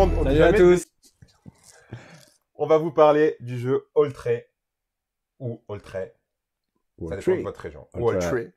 monde. On dit Salut à jamais tous. On va vous parler du jeu Oltré ou Oltré. Ça dépend de votre région. Ou Oltré.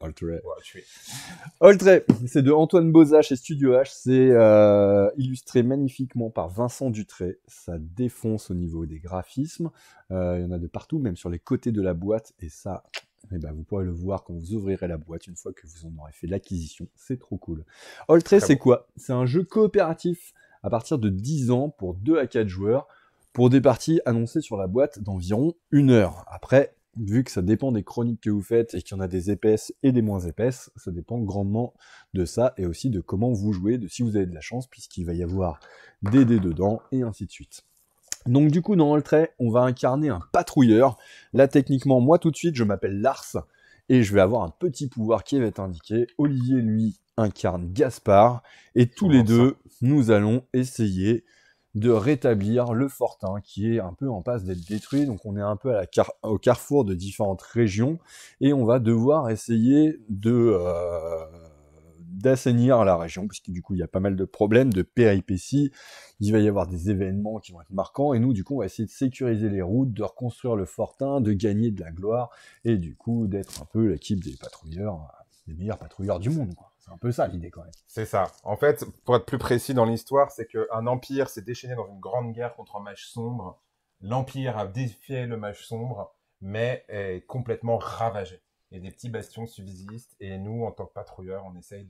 Oltré, c'est de Antoine Boza chez Studio H. C'est illustré magnifiquement par Vincent Dutré. Ça défonce au niveau des graphismes. Il y en a de partout, même sur les côtés de la boîte. Et ça, eh ben, vous pourrez le voir quand vous ouvrirez la boîte une fois que vous en aurez fait l'acquisition. C'est trop cool. Oltré, c'est quoi? C'est un jeu coopératif à partir de 10 ans pour 2 à 4 joueurs pour des parties annoncées sur la boîte d'environ 1 heure. Après, vu que ça dépend des chroniques que vous faites et qu'il y en a des épaisses et des moins épaisses, ça dépend grandement de ça et aussi de comment vous jouez, de si vous avez de la chance, puisqu'il va y avoir des dés dedans et ainsi de suite. Donc du coup, dans Oltré, on va incarner un patrouilleur. Là, techniquement, moi tout de suite, je m'appelle Lars et je vais avoir un petit pouvoir qui va être indiqué. Olivier, lui, incarne Gaspard et tous les deux, nous allons essayer de rétablir le fortin qui est un peu en passe d'être détruit. Donc on est un peu au carrefour de différentes régions et on va devoir essayer d'assainir la région, puisque du coup il y a pas mal de problèmes, de péripéties, il va y avoir des événements qui vont être marquants, et nous du coup on va essayer de sécuriser les routes, de reconstruire le fortin, de gagner de la gloire, et du coup d'être un peu l'équipe des patrouilleurs, des meilleurs patrouilleurs du monde, quoi. C'est un peu ça l'idée quand même. C'est ça. En fait, pour être plus précis dans l'histoire, c'est qu'un empire s'est déchaîné dans une grande guerre contre un mage sombre. L'empire a défié le mage sombre, mais est complètement ravagé. Et des petits bastions subsistent, et nous, en tant que patrouilleurs, on essaye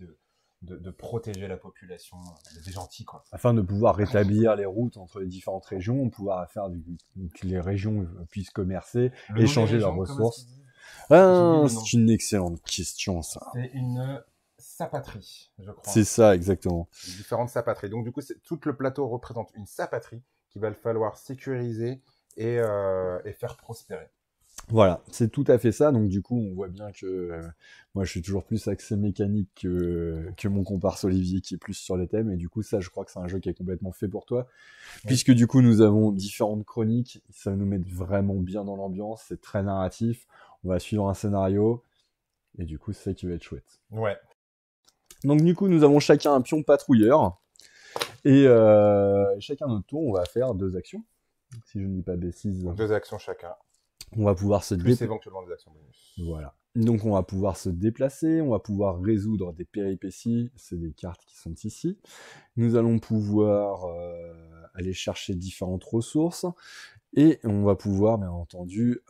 de protéger la population des gentils, quoi. Afin de pouvoir rétablir les routes entre les différentes régions, pouvoir faire que les régions puissent commercer, échanger leurs ressources. C'est une excellente question, ça. C'est une sapatrie, je crois. C'est ça, exactement. Différentes sapatries. Donc, du coup, tout le plateau représente une sapatrie qu'il va falloir sécuriser et faire prospérer. Voilà, c'est tout à fait ça. Donc, du coup, on voit bien que moi, je suis toujours plus axé mécanique que mon comparse Olivier qui est plus sur les thèmes. Et du coup, ça, je crois que c'est un jeu qui est complètement fait pour toi. Oui. Puisque, du coup, nous avons différentes chroniques. Ça va nous mettre vraiment bien dans l'ambiance. C'est très narratif. On va suivre un scénario. Et du coup, c'est ça qui va être chouette. Ouais. Donc du coup, nous avons chacun un pion patrouilleur. Et chacun notre tour, on va faire 2 actions. Si je ne dis pas bêtises. 2 actions chacun. On va pouvoir se déplacer. Plus éventuellement des actions bonus. Voilà. Donc on va pouvoir se déplacer, on va pouvoir résoudre des péripéties. C'est des cartes qui sont ici. Nous allons pouvoir aller chercher différentes ressources. Et on va pouvoir, bien entendu,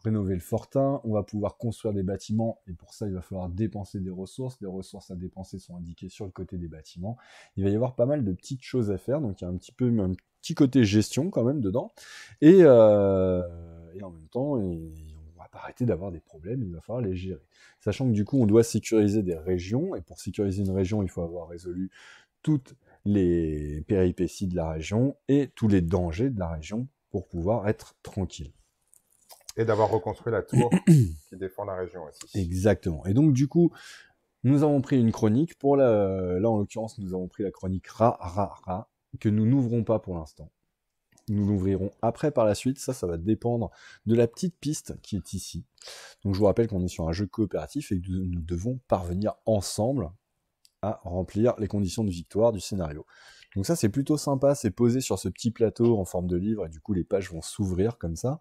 rénover le fortin, on va pouvoir construire des bâtiments, et pour ça, il va falloir dépenser des ressources. Les ressources à dépenser sont indiquées sur le côté des bâtiments. Il va y avoir pas mal de petites choses à faire, donc il y a un petit côté gestion quand même dedans. Et en même temps, on va pas arrêter d'avoir des problèmes, il va falloir les gérer. Sachant que du coup, on doit sécuriser des régions, et pour sécuriser une région, il faut avoir résolu toutes les péripéties de la région et tous les dangers de la région pour pouvoir être tranquille. Et d'avoir reconstruit la tour qui défend la région aussi. Exactement. Et donc, du coup, nous avons pris une chronique. Là, en l'occurrence, nous avons pris la chronique Ra, que nous n'ouvrons pas pour l'instant. Nous l'ouvrirons après par la suite. Ça va dépendre de la petite piste qui est ici. Donc, je vous rappelle qu'on est sur un jeu coopératif et que nous devons parvenir ensemble à remplir les conditions de victoire du scénario. Donc ça, c'est plutôt sympa, c'est posé sur ce petit plateau en forme de livre, et du coup, les pages vont s'ouvrir comme ça.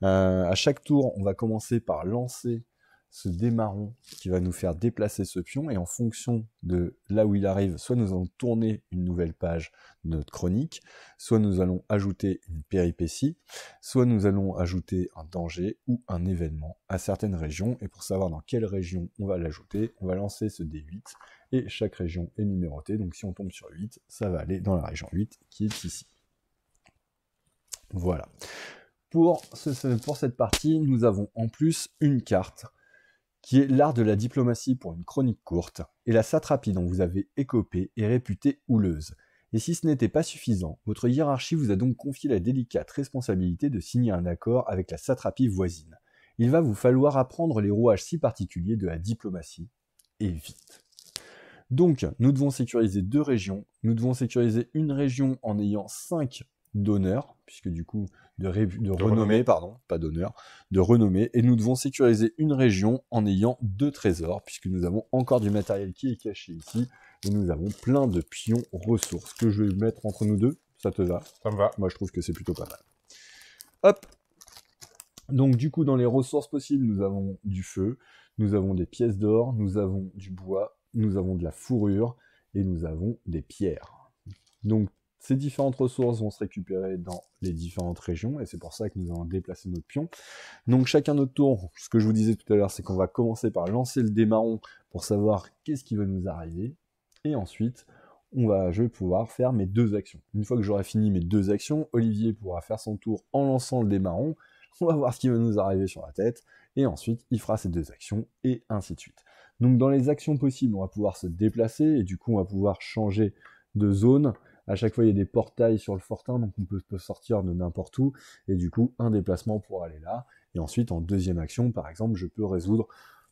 À chaque tour, on va commencer par lancer ce dé marron qui va nous faire déplacer ce pion, et en fonction de là où il arrive, soit nous allons tourner une nouvelle page de notre chronique, soit nous allons ajouter une péripétie, soit nous allons ajouter un danger ou un événement à certaines régions, et pour savoir dans quelle région on va l'ajouter, on va lancer ce D8, et chaque région est numérotée, donc si on tombe sur 8, ça va aller dans la région 8 qui est ici. Voilà. Pour cette partie, nous avons en plus une carte qui est l'art de la diplomatie pour une chronique courte, et la satrapie dont vous avez écopé est réputée houleuse. Et si ce n'était pas suffisant, votre hiérarchie vous a donc confié la délicate responsabilité de signer un accord avec la satrapie voisine. Il va vous falloir apprendre les rouages si particuliers de la diplomatie, et vite. Donc, nous devons sécuriser 2 régions. Nous devons sécuriser une région en ayant 5 d'honneur, puisque du coup, de renommée, pardon, pas d'honneur, de renommée. Et nous devons sécuriser une région en ayant 2 trésors, puisque nous avons encore du matériel qui est caché ici. Et nous avons plein de pions ressources que je vais mettre entre nous deux. Ça te va? Ça me va. Moi, je trouve que c'est plutôt pas mal. Hop. Donc, du coup, dans les ressources possibles, nous avons du feu, nous avons des pièces d'or, nous avons du bois, nous avons de la fourrure et nous avons des pierres. Donc, ces différentes ressources vont se récupérer dans les différentes régions et c'est pour ça que nous allons déplacer notre pion. Donc, chacun notre tour, ce que je vous disais tout à l'heure, c'est qu'on va commencer par lancer le dé marron pour savoir qu'est-ce qui va nous arriver. Et ensuite, je vais pouvoir faire mes 2 actions. Une fois que j'aurai fini mes 2 actions, Olivier pourra faire son tour en lançant le dé marron. On va voir ce qui va nous arriver sur la tête. Et ensuite, il fera ses 2 actions et ainsi de suite. Donc, dans les actions possibles, on va pouvoir se déplacer et du coup, on va pouvoir changer de zone. À chaque fois, il y a des portails sur le fortin, donc on peut sortir de n'importe où. Et du coup, un déplacement pour aller là. Et ensuite, en deuxième action, par exemple, je peux résoudre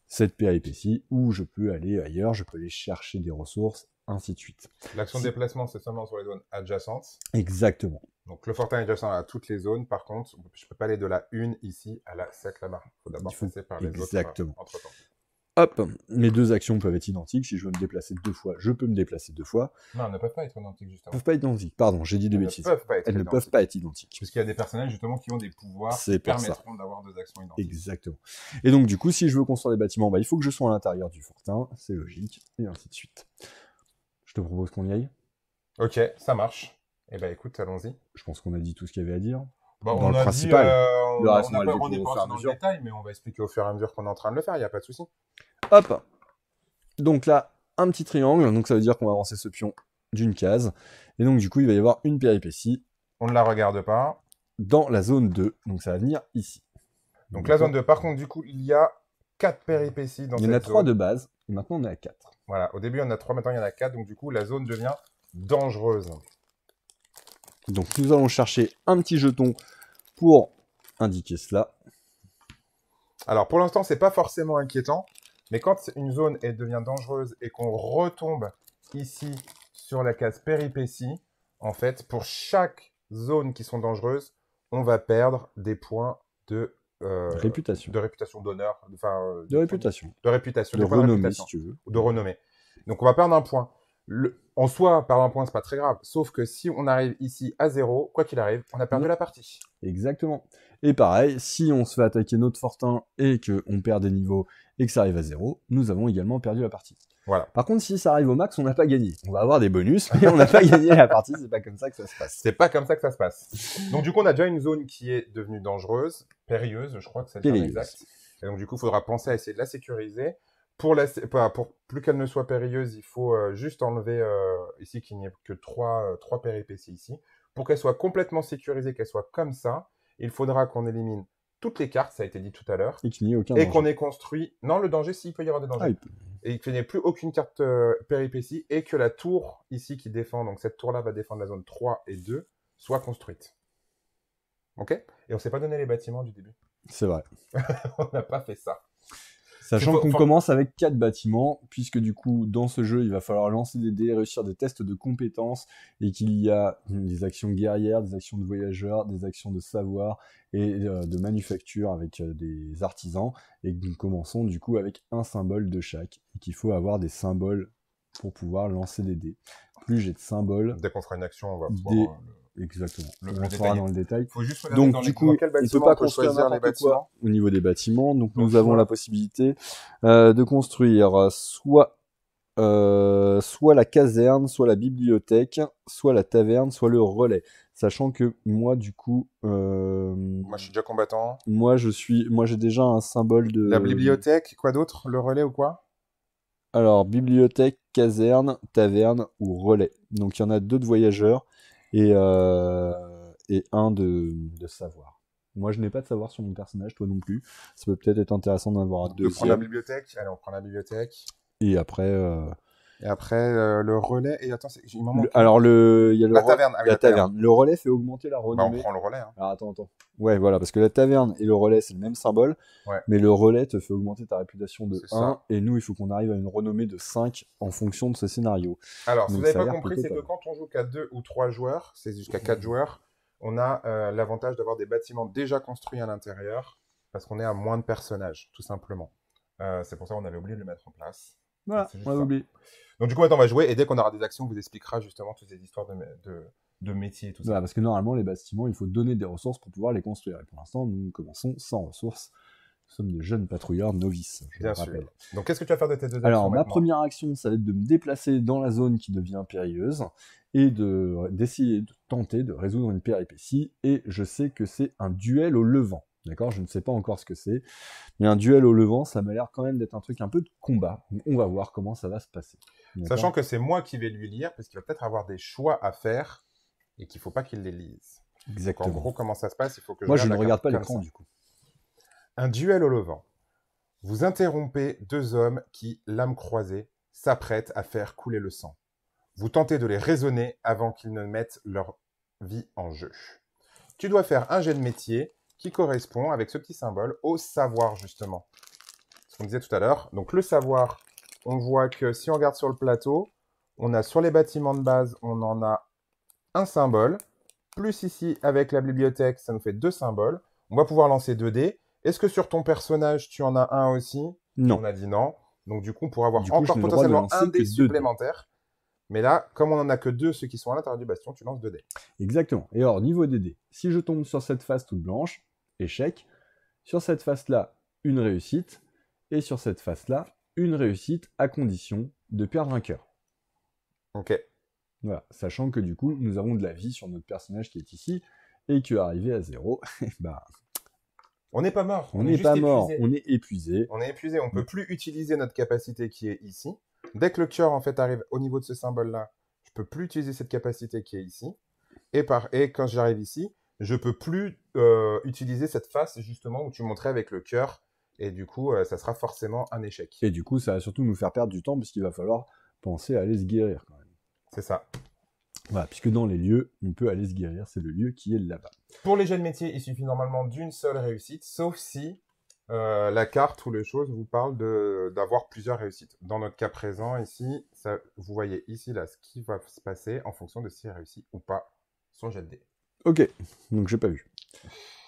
cette péripétie ou je peux aller ailleurs, je peux aller chercher des ressources, ainsi de suite. L'action de déplacement, c'est seulement sur les zones adjacentes. Exactement. Donc le fortin est adjacent à toutes les zones. Par contre, je ne peux pas aller de la 1 ici à la 7 là-bas. Il faut d'abord passer par les Exactement. autres entre-temps. Hop, mes 2 actions peuvent être identiques. Si je veux me déplacer 2 fois, je peux me déplacer 2 fois. Non, elles ne peuvent pas être identiques, justement. Elles ne peuvent pas être identiques. Pardon, j'ai dit des bêtises. Elles ne peuvent pas être identiques. Puisqu'il y a des personnages, justement, qui ont des pouvoirs qui permettront d'avoir 2 actions identiques. Exactement. Et donc, du coup, si je veux construire des bâtiments, il faut que je sois à l'intérieur du fortin. C'est logique. Et ainsi de suite. Je te propose qu'on y aille. Ok, ça marche. Eh ben, écoute, allons-y. Je pense qu'on a dit tout ce qu'il y avait à dire. Bah, dans le principal. Le reste, on n'est pas rentré dans le détail, mais on va expliquer au fur et à mesure qu'on est en train de le faire, il n'y a pas de souci. Hop. Donc là, un petit triangle, donc ça veut dire qu'on va avancer ce pion d'une case. Et donc du coup, il va y avoir une péripétie. On ne la regarde pas. Dans la zone 2, donc ça va venir ici. Donc la zone 2, par contre, du coup, il y a 4 péripéties dans cette zone. Il y en a 3 de base, et maintenant on est à 4. Voilà, au début il y en a 3, maintenant il y en a 4, donc du coup la zone devient dangereuse. Donc nous allons chercher un petit jeton pour indiquer cela. Alors pour l'instant, c'est pas forcément inquiétant, mais quand une zone devient dangereuse et qu'on retombe ici sur la case péripéties, en fait, pour chaque zone qui sont dangereuses, on va perdre des points de réputation. De réputation, d'honneur, enfin... de réputation. De réputation. De renommée, si tu veux. Ou de renommée. Donc on va perdre un point. En soi, perdre un point, c'est pas très grave. Sauf que si on arrive ici à 0, quoi qu'il arrive, on a perdu la partie. Exactement. Et pareil, si on se fait attaquer notre fortin et qu'on perd des niveaux et que ça arrive à 0, nous avons également perdu la partie. Voilà. Par contre, si ça arrive au max, on n'a pas gagné. On va avoir des bonus, mais on n'a pas gagné la partie. C'est pas comme ça que ça se passe. C'est pas comme ça que ça se passe. Donc du coup, on a déjà une zone qui est devenue dangereuse, périlleuse, je crois que c'est le terme exact. Et donc du coup, il faudra penser à essayer de la sécuriser. Pour plus qu'elle ne soit périlleuse, il faut juste enlever ici qu'il n'y ait que 3 péripéties ici. Pour qu'elle soit complètement sécurisée, qu'elle soit comme ça, il faudra qu'on élimine toutes les cartes, ça a été dit tout à l'heure. Et qu'il n'y ait aucun danger. Et qu'on ait construit... Non, le danger, s'il peut y avoir des dangers. Et qu'il n'y ait plus aucune carte péripétie et que la tour ici qui défend, donc cette tour-là va défendre la zone 3 et 2, soit construite. Ok? Et on ne s'est pas donné les bâtiments du début. C'est vrai. On n'a pas fait ça. Sachant qu'on commence avec 4 bâtiments, puisque du coup, dans ce jeu, il va falloir lancer des dés, réussir des tests de compétences, et qu'il y a des actions guerrières, des actions de voyageurs, des actions de savoir, et de manufacture avec des artisans, et que nous commençons du coup avec un symbole de chaque, et qu'il faut avoir des symboles pour pouvoir lancer des dés. Plus j'ai de symboles... Dès qu'on fera une action, on va pouvoir... Exactement. On sera dans le détail. Faut juste regarder donc, du coup, on ne peut pas construire n'importe quoi au niveau des bâtiments. Donc, nous avons la possibilité de construire soit la caserne, soit la bibliothèque, soit la taverne, soit le relais. Sachant que moi, du coup... moi, je suis déjà combattant. Moi, j'ai déjà un symbole de... La bibliothèque, quoi d'autre? Le relais ou quoi? Alors, bibliothèque, caserne, taverne ou relais. Donc, il y en a 2 de voyageurs et un de savoir. Moi, je n'ai pas de savoir sur mon personnage, toi non plus. Ça peut peut-être être intéressant d'en avoir 2. On prend la bibliothèque. Allez, on prend la bibliothèque. Et après... le relais. Et attends, il m'en manque. Alors, il y a la taverne. La taverne. Le relais fait augmenter la renommée. Bah, on prend le relais. Hein. Alors, attends. Ouais, voilà, parce que la taverne et le relais, c'est le même symbole. Ouais. Mais le relais te fait augmenter ta réputation de 1. Ça. Et nous, il faut qu'on arrive à une renommée de 5 en fonction de ce scénario. Alors, si vous n'avez pas compris, c'est que quand on joue qu'à 2 ou 3 joueurs, c'est jusqu'à 4 joueurs, on a l'avantage d'avoir des bâtiments déjà construits à l'intérieur, parce qu'on est à moins de personnages, tout simplement. C'est pour ça qu'on avait oublié de le mettre en place. Voilà, C'est juste on a ça. oublié. Donc du coup, maintenant, on va jouer, et dès qu'on aura des actions, on vous expliquera justement toutes ces histoires de métiers et tout ça. Voilà, parce que normalement, les bâtiments, il faut donner des ressources pour pouvoir les construire. Et pour l'instant, nous commençons sans ressources. Nous sommes de jeunes patrouilleurs novices, je Bien le rappelle. sûr. Donc qu'est-ce que tu vas faire de tes deux actions Alors, ma maintenant? première action, ça va être de me déplacer dans la zone qui devient périlleuse et d'essayer de tenter de résoudre une péripétie. Et je sais que c'est un duel au levant. D'accord? Je ne sais pas encore ce que c'est. Mais un duel au levant, ça m'a l'air quand même d'être un truc un peu de combat. Donc, on va voir comment ça va se passer. D'accord? Sachant que c'est moi qui vais lui lire, parce qu'il va peut-être avoir des choix à faire, et qu'il ne faut pas qu'il les lise. Donc, Exactement. en gros, comment ça se passe? Il faut que Moi, je ne la regarde carte pas comme l'écran, ça. du coup. Un duel au levant. Vous interrompez deux hommes qui, l'âme croisée, s'apprêtent à faire couler le sang. Vous tentez de les raisonner avant qu'ils ne mettent leur vie en jeu. Tu dois faire un jet de métier qui correspond, avec ce petit symbole, au savoir, justement. Ce qu'on disait tout à l'heure. Donc, le savoir, on voit que si on regarde sur le plateau, on a sur les bâtiments de base, on en a un symbole. Plus ici, avec la bibliothèque, ça nous fait 2 symboles. On va pouvoir lancer 2 dés. Est-ce que sur ton personnage, tu en as un aussi? Non. On a dit non. Donc, du coup, on pourra avoir Du coup, encore je n'ai le droit de potentiellement lancer un que dé 2 dés. supplémentaire. Mais là, comme on n'en a que 2, ceux qui sont à l'intérieur du bastion, tu lances 2 dés. Exactement. Et alors, niveau des dés, si je tombe sur cette face toute blanche, échec. Sur cette face-là, une réussite. Et sur cette face-là, une réussite à condition de perdre un cœur. Ok. Voilà. Sachant que du coup, nous avons de la vie sur notre personnage qui est ici. Et que arrivé à 0, bah, On n'est pas mort. on est n'est juste pas mort, épuisé. on est épuisé. On est épuisé. On ne peut plus utiliser notre capacité qui est ici. Dès que le cœur, en fait, arrive au niveau de ce symbole-là, je ne peux plus utiliser cette capacité qui est ici. Et quand j'arrive ici, je ne peux plus utiliser cette face, justement, où tu montrais avec le cœur. Et du coup, ça sera forcément un échec. Et du coup, ça va surtout nous faire perdre du temps, puisqu'il va falloir penser à aller se guérir quand même. C'est ça. Voilà, puisque dans les lieux, on peut aller se guérir, c'est le lieu qui est là-bas. Pour les jets de métier, il suffit normalement d'une seule réussite, sauf si la carte ou les choses vous parlent d'avoir plusieurs réussites. Dans notre cas présent, ici, vous voyez ici, là, ce qui va se passer en fonction de s'il réussit ou pas son jet de dés. Ok, donc j'ai pas vu.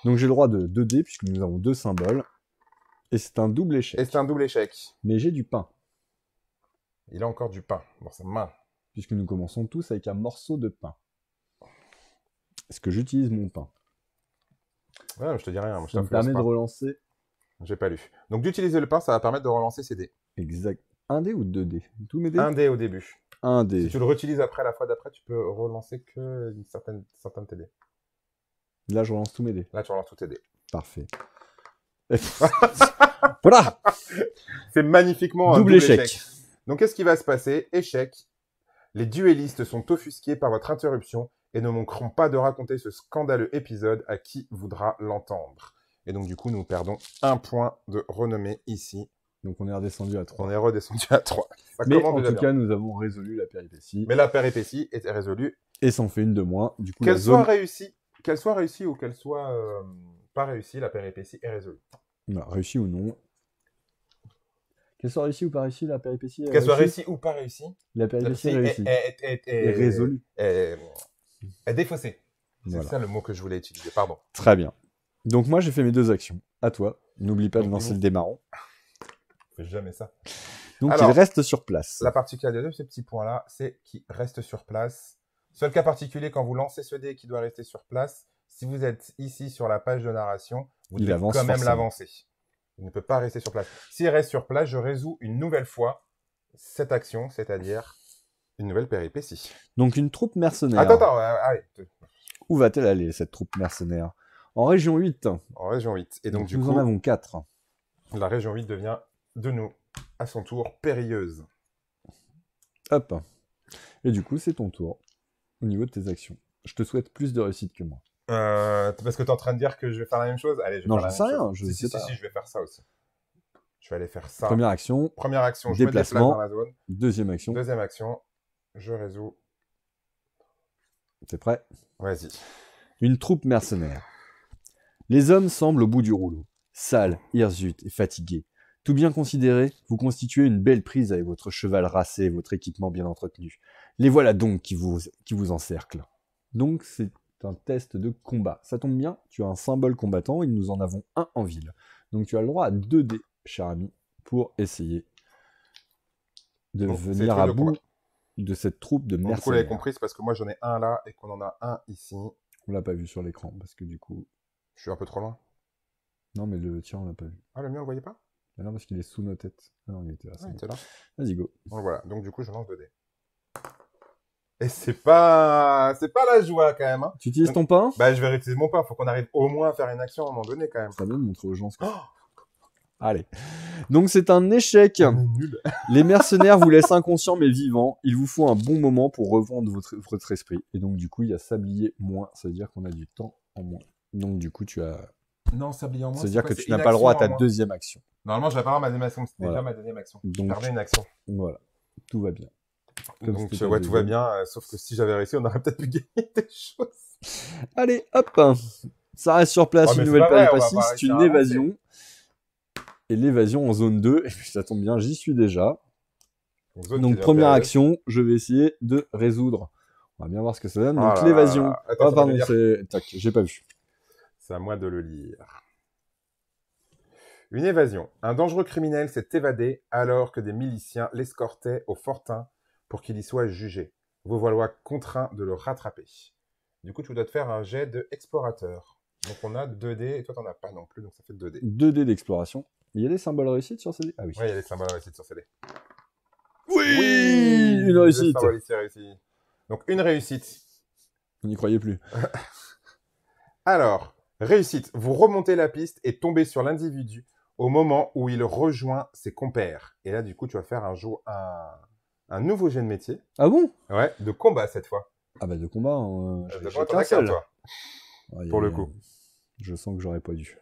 Donc j'ai le droit de 2 dés, puisque nous avons 2 symboles. Et c'est un double échec. Et c'est un double échec. Mais j'ai du pain. Il a encore du pain dans sa main. Puisque nous commençons tous avec un morceau de pain. Est-ce que j'utilise mon pain? Ouais, je te dis rien. Moi, je Ça me permet de relancer. J'ai pas lu. Donc d'utiliser le pain, ça va permettre de relancer ses dés. Exact. 1 dé ou 2 dés? Tous mes dés? Un dé au début. 1 dé. Si tu le réutilises après, la fois d'après, tu peux relancer que une certaine de tes dés. Là, je relance tous mes dés. Là, tu relances tous tes dés. Parfait. Voilà. C'est magnifiquement Double un double échec. Donc, qu'est-ce qui va se passer? Échec. Les duellistes sont offusqués par votre interruption et ne manqueront pas de raconter ce scandaleux épisode à qui voudra l'entendre. Et donc, du coup, nous perdons 1 point de renommée ici. Donc on est redescendu à 3. On est redescendu à 3. Ça Mais commence en déjà tout bien. cas, nous avons résolu la péripétie. Mais la péripétie est résolue. Et ça en fait une de moins. Du coup, Qu'elle la soit zone... réussie ou qu'elle soit pas réussie, la péripétie est résolue. Non, réussi ou non. Qu'elle soit réussie ou pas réussie, la péripétie est Qu'elle soit réussie. réussie ou pas réussie, La la péripétie est péripétie réussie. est Est résolue. est défaussée. C'est Voilà. ça le mot que je voulais utiliser, pardon. Très bien. Donc moi, j'ai fait mes 2 actions. À toi. N'oublie pas de Donc, lancer nous- le démarrant. Je fais jamais ça. Donc Alors, il reste sur place. La particularité de ce petit point-là, c'est qu'il reste sur place. Seul cas particulier, quand vous lancez ce dé qui doit rester sur place, si vous êtes ici sur la page de narration, vous Il devez avance quand même forcément. l'avancer. Il ne peut pas rester sur place. S'il reste sur place, je résous une nouvelle fois cette action, c'est-à-dire une nouvelle péripétie. Donc une troupe mercenaire. Attends, allez, Où va-t-elle aller, cette troupe mercenaire? En région 8. en région 8. Et donc, du nous coup, en avons 4. la région 8 devient de nous, à son tour, périlleuse. Hop. Et du coup, c'est ton tour. Au niveau de tes actions. Je te souhaite plus de réussite que moi. Parce que tu es en train de dire que je vais faire la même chose? Allez, je vais Non, faire la j'en même sais chose. rien, je sais pas. Si, je vais faire ça aussi. Je vais aller faire ça. Première action. Première action, je me déplace Déplacement. dans la zone. Deuxième action. Deuxième action, je résous. T'es prêt? Vas-y. Une troupe mercenaire. Les hommes semblent au bout du rouleau. Sales, hirsutes et fatigués. Tout bien considéré, vous constituez une belle prise avec votre cheval racé et votre équipement bien entretenu. Les voilà donc qui vous encerclent. Donc c'est un test de combat. Ça tombe bien, tu as un symbole combattant et nous en avons un en ville. Donc tu as le droit à 2 dés, cher ami, pour essayer de Donc, c'est les venir trucs à de bout combat. de cette troupe de Donc, du coup, vous l'avez mercenaires. compris, c'est parce que moi, j'en ai un là et qu'on en a un ici. On l'a pas vu sur l'écran parce que du coup... Je suis un peu trop loin. Non, mais le tien, on l'a pas vu. Ah, le mien, vous voyez pas? Ah non, parce qu'il est sous nos têtes. Ah non, il était là, Ah, c'est il bon. était là. Vas-y, go. Donc voilà, donc du coup, je lance 2 dés. Et c'est pas la joie quand même. Hein. Tu utilises Donc, ton pain? bah, je vais réutiliser mon pain. Faut qu'on arrive au moins à faire une action à un moment donné quand même. Ça bien de montrer aux gens ce que... Oh, Allez. Donc c'est un échec. on est nul. Les mercenaires vous laissent inconscient mais vivant. Il vous faut un bon moment pour revendre votre esprit. Et donc du coup, il y a sablier moins. Ça veut dire qu'on a du temps en moins. Donc du coup, tu as... Non, sablier en moins. Ça veut c'est dire quoi? que C'est tu n'as une pas le droit à action ta en moins. deuxième action. Normalement, je vais pas avoir ma deuxième action. C'était Voilà. déjà ma deuxième action. Donc, Perdez une action. voilà. Tout va bien. Comme Donc, c'était ta ouais, tout va deuxième. bien. Sauf que si j'avais réussi, on aurait peut-être pu gagner des choses. Allez, hop. Ça reste sur place, Oh, mais une c'est nouvelle pas vrai, on va péripétie. pas C'est réussir une à avancer. évasion. Et l'évasion en zone 2. Et puis ça tombe bien, j'y suis déjà. Donc première action, je vais essayer de résoudre. On va bien voir ce que ça donne. Donc l'évasion. Attends, Ah ça va pardon, le lire. c'est... Tac, j'ai pas vu. C'est à moi de le lire. Une évasion. Un dangereux criminel s'est évadé alors que des miliciens l'escortaient au fortin pour qu'il y soit jugé. Vous voilà contraint de le rattraper. Du coup, tu dois te faire un jet de explorateur. Donc on a 2 dés et toi t'en as pas non plus, donc ça fait 2 dés. 2 dés d'exploration. Il y a des symboles réussites sur ces dés? Ah oui. Ouais, il y a les symboles réussite sur ces dés. Oui, une Le réussite. symbole ici est réussi. Donc une réussite. On n'y croyait plus. Alors, réussite. Vous remontez la piste et tombez sur l'individu au moment où il rejoint ses compères. Et là, du coup, tu vas faire un nouveau jet de métier. Ah bon? Ouais, de combat cette fois. Ah bah de combat, De combat, t'en as qu'un, toi. Pour le coup. Je sens que j'aurais pas dû.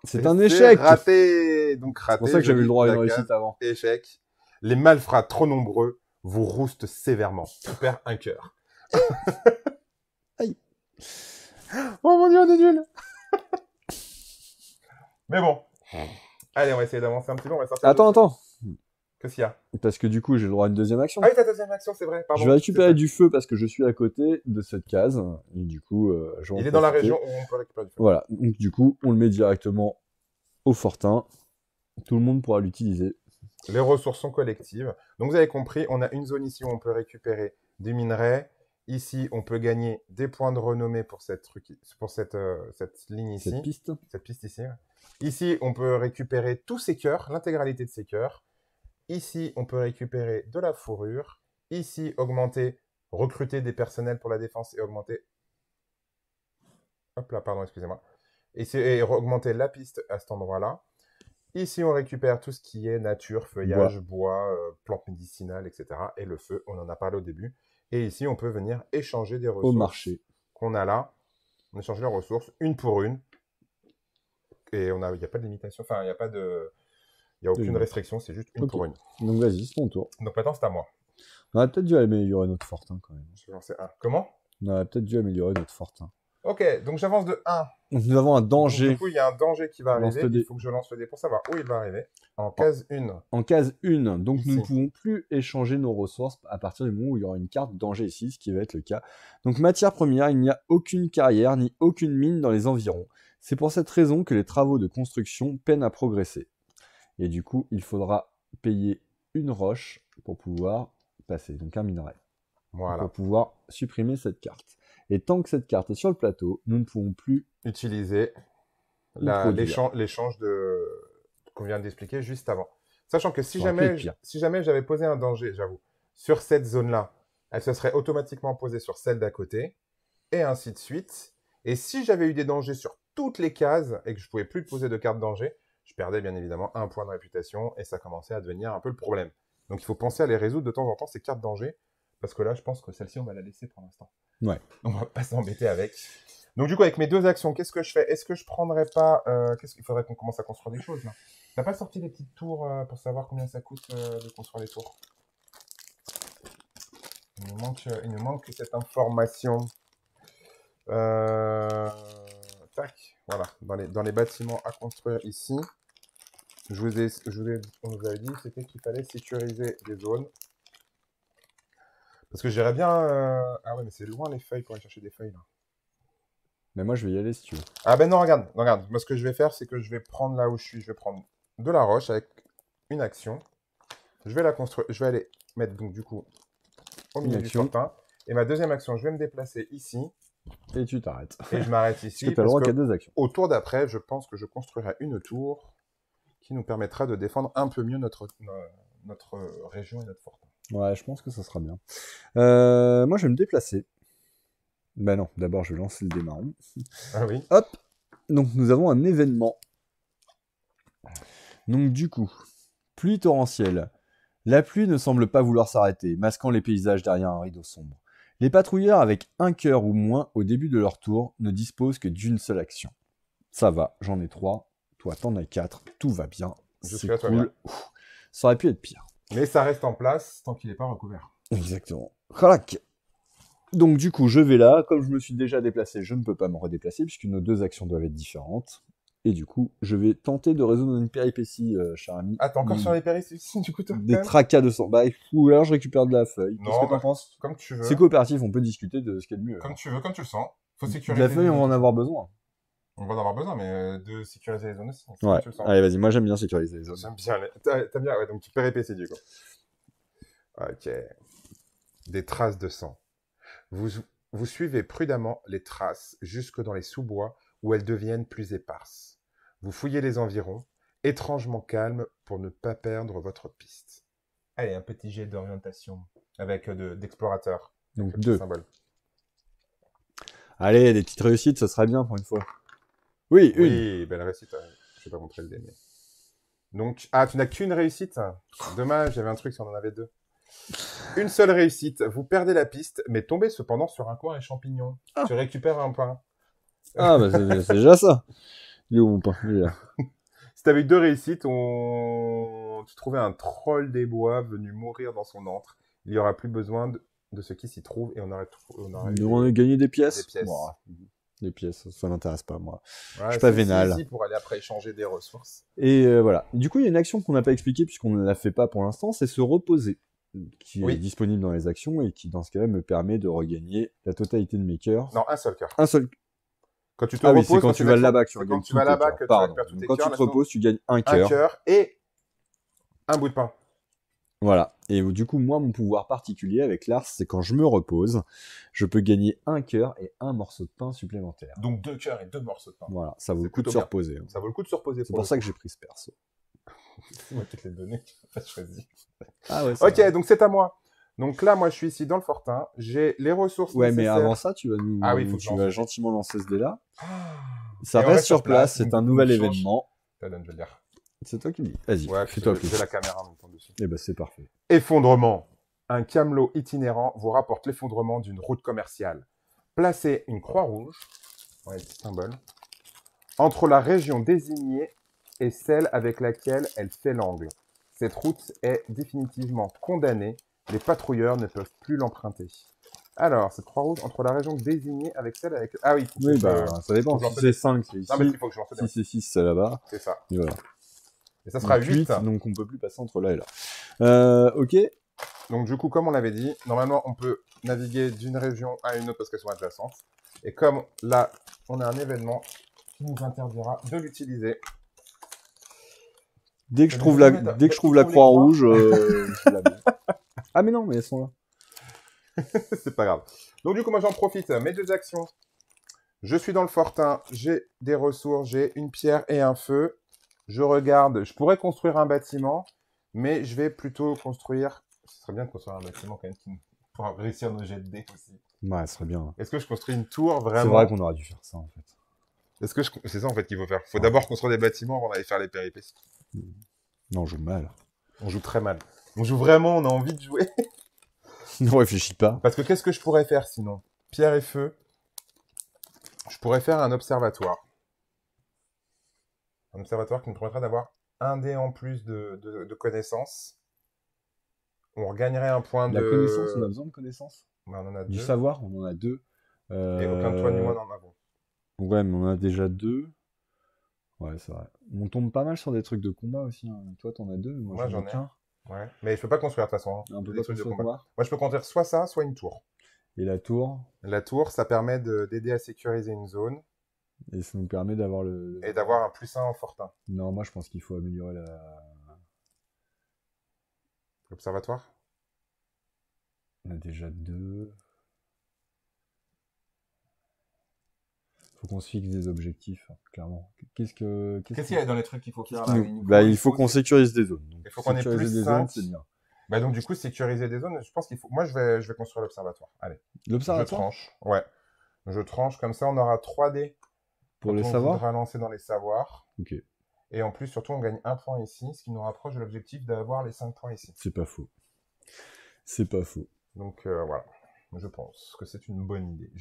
C'est Et un échec. Raté. Donc raté. C'est pour ça que j'avais eu le droit à une la case. réussite avant. Échec. Les malfrats trop nombreux vous roustent sévèrement. Tu perds un cœur. Aïe. Oh mon dieu, on est nul. Mais bon. Allez, on va essayer d'avancer un petit peu. On va sortir. Attends. Qu'est-ce qu'il y a? Parce que du coup, j'ai le droit à une deuxième action. Ah oui, ta deuxième action, c'est vrai. Pardon. Je vais récupérer du feu parce que je suis à côté de cette case. Et du coup, je vais en Il est dans la profiter. région où on peut récupérer du feu. Voilà. Donc du coup, on le met directement au fortin. Tout le monde pourra l'utiliser. Les ressources sont collectives. Donc vous avez compris, on a une zone ici où on peut récupérer des minerais. Ici, on peut gagner des points de renommée pour cette ligne ici. Cette piste ici. Ouais. Ici, on peut récupérer tous ces cœurs, l'intégralité de ces cœurs. Ici, on peut récupérer de la fourrure. Ici, recruter des personnels pour la défense et augmenter... Hop là, pardon, excusez-moi. Et augmenter la piste à cet endroit-là. Ici, on récupère tout ce qui est nature, feuillage, bois, plantes médicinales, etc. Et le feu, on en a parlé au début. Et ici, on peut venir échanger des ressources au marché qu'on a là. On échange les ressources, une pour une. Et il n'y a pas de limitation, enfin, il n'y a aucune restriction, c'est juste une pour une. Donc vas-y, c'est ton tour. Donc maintenant, c'est à moi. On aurait peut-être dû améliorer notre fortin quand même. Je vais lancer un. Comment? On aurait peut-être dû améliorer notre fortin. Ok, donc j'avance de 1. Donc nous avons un danger. Donc, du coup, il y a un danger qui va arriver. Il faut que je lance le dé pour savoir où il va arriver. En case 1. En case 1. Donc ici. nous ne pouvons plus échanger nos ressources à partir du moment où il y aura une carte danger ici, ce qui va être le cas. Donc matière première, il n'y a aucune carrière ni aucune mine dans les environs. C'est pour cette raison que les travaux de construction peinent à progresser. Et du coup, il faudra payer une roche pour pouvoir passer, donc un minerai. Voilà. Pour pouvoir supprimer cette carte. Et tant que cette carte est sur le plateau, nous ne pouvons plus utiliser l'échange qu'on vient d'expliquer juste avant. Sachant que si jamais j'avais posé un danger, j'avoue, sur cette zone-là, elle se serait automatiquement posée sur celle d'à côté, et ainsi de suite. Et si j'avais eu des dangers sur toutes les cases et que je ne pouvais plus poser de carte danger, je perdais bien évidemment un point de réputation et ça commençait à devenir un peu le problème. Donc il faut penser à les résoudre de temps en temps, ces cartes danger, parce que là, je pense que celle-ci, on va la laisser pour l'instant. Ouais. On va pas s'embêter avec. Donc du coup, avec mes deux actions, qu'est-ce que je fais? Est-ce que je prendrais pas... qu'est-ce qu'il faudrait qu'on commence à construire des choses, là? T'as pas sorti des petites tours pour savoir combien ça coûte de construire les tours? Il nous manque cette information. Tac, voilà. Dans les bâtiments à construire ici, on nous avait dit c'était qu'il fallait sécuriser des zones. Parce que j'irais bien... Ah ouais, mais c'est loin les feuilles pour aller chercher des feuilles, là. Mais moi, je vais y aller si tu veux. Ah ben non, regarde. Moi, ce que je vais faire, c'est que je vais prendre là où je suis. Je vais prendre de la roche avec une action. Je vais la construire. Je vais aller mettre donc du coup au milieu du action. fortin. Et ma deuxième action, je vais me déplacer ici. Et tu t'arrêtes. Et je m'arrête Parce ici. que tu as le droit qu'à 2 actions. Au tour d'après, je pense que je construirai une tour qui nous permettra de défendre un peu mieux notre région et notre fortin. Ouais, je pense que ça sera bien. Moi, je vais me déplacer. Bah non, d'abord, je vais lancer le dé marron. Ah oui. Hop. Donc, nous avons un événement. Donc, du coup, pluie torrentielle. La pluie ne semble pas vouloir s'arrêter, masquant les paysages derrière un rideau sombre. Les patrouilleurs avec un cœur ou moins au début de leur tour ne disposent que d'une seule action. Ça va, j'en ai 3. Toi, t'en as 4. Tout va bien. C'est cool. Ouf. Ça aurait pu être pire. Mais ça reste en place tant qu'il n'est pas recouvert. Exactement. Crac. Donc du coup, je vais là. Comme je me suis déjà déplacé, je ne peux pas me redéplacer puisque nos 2 actions doivent être différentes. Et du coup, je vais tenter de résoudre une péripétie, cher ami. Ah, t'es encore sur les péripéties du coup, toi, des tracas de sang. Bah, alors je récupère de la feuille. Qu'est-ce que t'en penses? Comme tu veux. C'est coopératif, on peut discuter de ce qu'il y a de mieux. Comme tu veux, comme tu le sens. Faut sécuriser. De la feuille, on va en avoir besoin. On va en avoir besoin, mais de sécuriser les zones aussi. Ouais. Allez, vas-y, moi j'aime bien sécuriser les zones. J'aime bien. T'aimes bien, ouais, donc tu péripéties du coup. Ok. Des traces de sang. Vous suivez prudemment les traces jusque dans les sous-bois où elles deviennent plus éparses. Vous fouillez les environs, étrangement calmes pour ne pas perdre votre piste. Allez, un petit jet d'orientation avec d'explorateur. Donc 2. Symbole. Allez, des petites réussites, ça serait bien pour une fois. Oui, une. Oui, belle réussite. Je vais pas montrer le dé, mais... Donc, tu n'as qu'une réussite. Dommage, j'avais un truc si on en avait 2. Une seule réussite. Vous perdez la piste, mais tombez cependant sur un coin et champignon. Ah. Tu récupères un pain. Ah, bah c'est déjà ça. Il est où mon pain? Il est là. Si t'avais eu 2 réussites, tu trouvais un troll des bois venu mourir dans son antre. Il n'y aura plus besoin de ce qui s'y trouve et on aurait gagné des pièces. Des pièces. Wow. Des pièces, ça m'intéresse pas, moi. Ouais, je suis pas vénal. Ici pour aller après échanger des ressources. Et voilà. Du coup, il y a une action qu'on n'a pas expliquée puisqu'on ne la fait pas pour l'instant, c'est se reposer, qui est disponible dans les actions et qui, dans ce cas-là, me permet de regagner la totalité de mes cœurs. Non, un seul cœur. Un seul. Quand tu te reposes, c'est quand tu vas là-bas que tu regagnes tous tes cœurs. Pardon. Quand tu te reposes, tu gagnes un cœur. Un cœur et un bout de pain. Voilà. Et du coup, moi, mon pouvoir particulier avec Lars, c'est quand je me repose, je peux gagner un cœur et un morceau de pain supplémentaire. Donc 2 cœurs et 2 morceaux de pain. Voilà, ça vaut le coup de se reposer. Hein. Ça vaut le coup de se reposer. C'est pour ça que j'ai pris ce perso. On va peut-être les donner, tu n'as pas choisi. Ah ouais, ok, vrai. Donc c'est à moi. Donc là, moi, je suis ici dans le fortin. J'ai les ressources nécessaires. Ouais, mais avant ça, tu vas gentiment lancer ce dé-là. Ça reste sur place, c'est un nouvel événement. Je vais le dire. C'est toi qui me dis. Vas-y, fais-toi plus. J'ai la caméra en même temps dessus. Eh ben, c'est parfait. Effondrement. Un camelot itinérant vous rapporte l'effondrement d'une route commerciale. Placez une croix rouge, symbole, entre la région désignée et celle avec laquelle elle fait l'angle. Cette route est définitivement condamnée. Les patrouilleurs ne peuvent plus l'emprunter. Alors, cette croix rouge entre la région désignée avec celle avec... Ah oui, ça dépend. Si c'est 5, c'est ici. Non, mais il faut que je lance. Si c'est 6, c'est là-bas. C'est ça. Et voilà. Et ça sera 8. Donc on peut plus passer entre là et là. Ok. Donc du coup, comme on l'avait dit, normalement, on peut naviguer d'une région à une autre parce qu'elles sont adjacentes. Et comme là, on a un événement qui nous interdira de l'utiliser. Dès que je trouve la croix rouge, je la mets. Ah mais non, mais elles sont là. C'est pas grave. Donc du coup, moi j'en profite. Mes 2 actions. Je suis dans le fortin, j'ai des ressources, j'ai une pierre et un feu. Je regarde, je pourrais construire un bâtiment, mais je vais plutôt construire... Ce serait bien de construire un bâtiment quand même pour réussir nos jets de dés aussi. Ouais, ce serait bien. Est-ce que je construis une tour vraiment? C'est vrai qu'on aurait dû faire ça en fait. C'est ça en fait qu'il faut faire. Il faut d'abord construire des bâtiments avant d'aller faire les péripéties. Non, on joue mal. On joue très mal. On joue vraiment, on a envie de jouer. Ne réfléchis pas. Parce que qu'est-ce que je pourrais faire sinon? Pierre et feu. Je pourrais faire un observatoire. Un observatoire qui me permettrait d'avoir un dé en plus de connaissances. On regagnerait un point La connaissance, on a besoin de connaissances. Ben, on en a 2. Du savoir, on en a 2. Et aucun de toi ni moi n'en avons. Ouais, mais on en a déjà 2. Ouais, c'est vrai. On tombe pas mal sur des trucs de combat aussi. Hein. Toi, t'en as 2, moi j'en ai qu'un. Ouais, mais je peux pas construire de toute façon. Un peu pas de combat. Moi, je peux construire soit ça, soit une tour. Et la tour? La tour, ça permet d'aider à sécuriser une zone. Et ça nous permet d'avoir Et d'avoir un +1 en fortin. Non, moi je pense qu'il faut améliorer L'observatoire? On a déjà 2. Faut qu'on se fixe des objectifs, hein, clairement. Qu'est-ce qu'il y a dans les trucs qu'il faut faire là? Il faut qu'on sécurise des zones. Donc, il faut qu'on ait plus des 5. zones, c'est bien. Bah donc du coup, sécuriser des zones, je pense qu'il faut... Moi, je vais construire l'observatoire. Allez. L'observatoire? Je tranche. Ouais. Je tranche, comme ça, on aura 3 dés. Pour les on savoirs? voudra lancer dans les savoirs. Ok. Et en plus, surtout, on gagne 1 point ici, ce qui nous rapproche de l'objectif d'avoir les 5 points ici. C'est pas faux. C'est pas faux. Donc voilà. Je pense que c'est une bonne idée.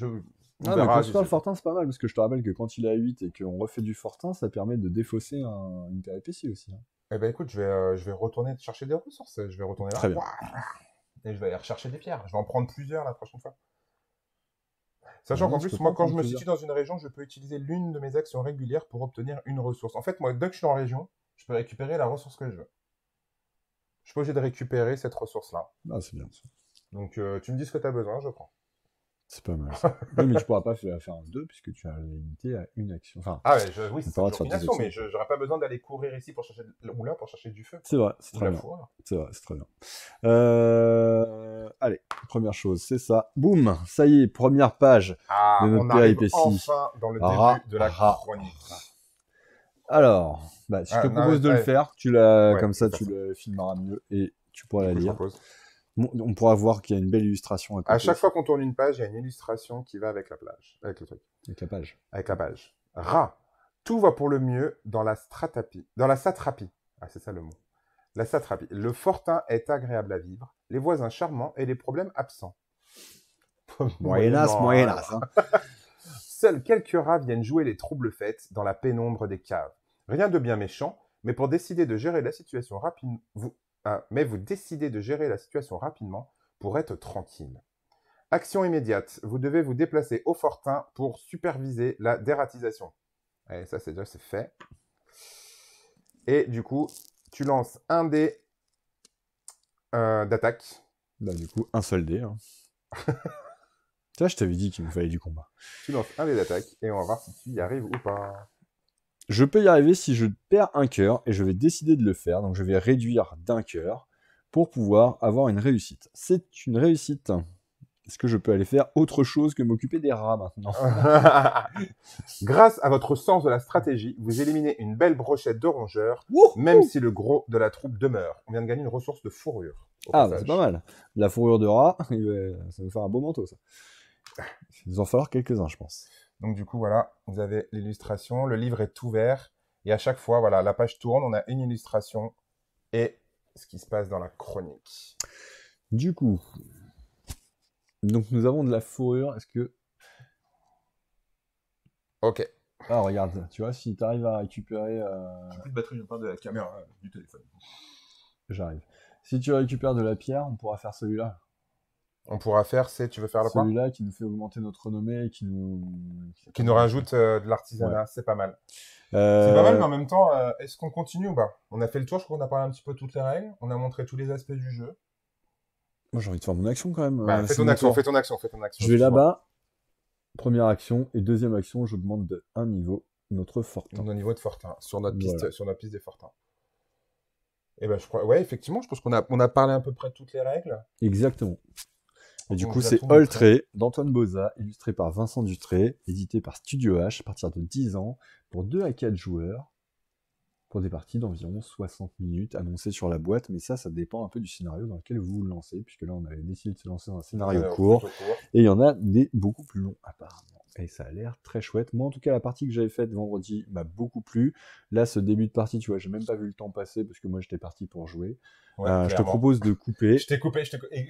Mais construire le fortin, c'est pas mal, parce que je te rappelle que quand il est à 8 et qu'on refait du fortin, ça permet de défausser une péripétie aussi. Hein. Eh ben écoute, je vais retourner chercher des ressources. Je vais retourner là. Très bien. Et je vais aller rechercher des pierres. Je vais en prendre plusieurs la prochaine fois. Sachant qu'en plus, moi, quand je me situe dans une région, je peux utiliser l'une de mes actions régulières pour obtenir une ressource. En fait, moi, dès que je suis en région, je peux récupérer la ressource que je veux. Je suis pas obligé de récupérer cette ressource-là. Ah, c'est bien ça. Donc, tu me dis ce que tu as besoin, je prends. C'est pas mal. Oui, mais tu pourras pas faire un 2 puisque tu as limité à une action. Enfin, ah ouais, oui, c'est une action, mais j'aurais pas besoin d'aller courir ici pour chercher ou là pour chercher du feu. C'est vrai, c'est très bien. C'est vrai, c'est très bien. Allez, première chose, c'est ça. Boum, ça y est, première page de notre péripétie. Enfin dans le début de la chronique. Alors, si je te propose de le faire, comme ça, tu le filmeras mieux et tu pourras la lire. On pourra voir qu'il y a une belle illustration. À chaque fois qu'on tourne une page, il y a une illustration qui va avec la plage, avec le truc. Avec la page. Avec la page. Rat. Tout va pour le mieux dans la satrapie. Ah, c'est ça le mot. La satrapie. Le fortin est agréable à vivre, les voisins charmants et les problèmes absents. Moyennas. Hein. Seuls quelques rats viennent jouer les troubles fêtes dans la pénombre des caves. Rien de bien méchant, mais pour décider de gérer la situation rapidement, vous décidez de gérer la situation rapidement pour être tranquille. Action immédiate. Vous devez vous déplacer au fortin pour superviser la dératisation. Et ça, c'est fait. Et du coup, tu lances un dé d'attaque. Du coup, un seul dé. Hein. Tu vois, je t'avais dit qu'il me fallait du combat. Tu lances un dé d'attaque et on va voir si tu y arrives ou pas. Je peux y arriver si je perds un cœur et je vais décider de le faire. Donc, je vais réduire d'un cœur pour pouvoir avoir une réussite. C'est une réussite. Est-ce que je peux aller faire autre chose que m'occuper des rats maintenant? Grâce à votre sens de la stratégie, vous éliminez une belle brochette de rongeurs, même si le gros de la troupe demeure. On vient de gagner une ressource de fourrure. C'est pas mal. La fourrure de rat, ça va faire un beau manteau, ça. Il va en falloir quelques-uns, je pense. Donc du coup, voilà, vous avez l'illustration. Le livre est ouvert. Et à chaque fois, voilà, la page tourne, on a une illustration et ce qui se passe dans la chronique. Du coup, donc nous avons de la fourrure. Est-ce que... Ok. Ah, regarde, tu vois, si tu arrives à récupérer... J'ai plus de batterie, je parle de la caméra du téléphone. J'arrive. Si tu récupères de la pierre, on pourra faire celui-là. On pourra faire, tu veux faire le quoi? Celui-là qui nous fait augmenter notre renommée et qui nous rajoute de l'artisanat, c'est pas mal. C'est pas mal, mais en même temps, est-ce qu'on continue ou pas? On a fait le tour, je crois qu'on a parlé un petit peu de toutes les règles, on a montré tous les aspects du jeu. Moi, j'ai envie de faire mon action quand même. Fais ton action. Je vais là-bas, première action, et deuxième action, j'augmente de 1 niveau notre fortin. Notre niveau de fortin, sur notre piste des fortins. Et je crois, effectivement, je pense qu'on a parlé à peu près de toutes les règles. Exactement. Et du coup, c'est Oltré d'Antoine Boza, illustré par Vincent Dutré, édité par Studio H à partir de 10 ans, pour 2 à 4 joueurs, pour des parties d'environ 60 minutes, annoncées sur la boîte, mais ça dépend un peu du scénario dans lequel vous vous lancez, puisque là, on avait décidé de se lancer dans un scénario court, et il y en a des beaucoup plus longs, apparemment. Et ça a l'air très chouette. Moi, en tout cas, la partie que j'avais faite vendredi m'a beaucoup plu. Là, ce début de partie, tu vois, j'ai même pas vu le temps passer, parce que moi, j'étais parti pour jouer. Je te propose de couper. Je t'ai coupé.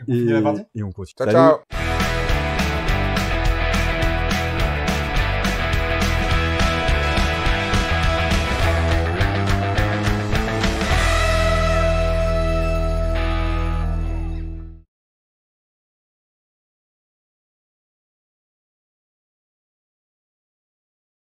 Et on continue. Ciao.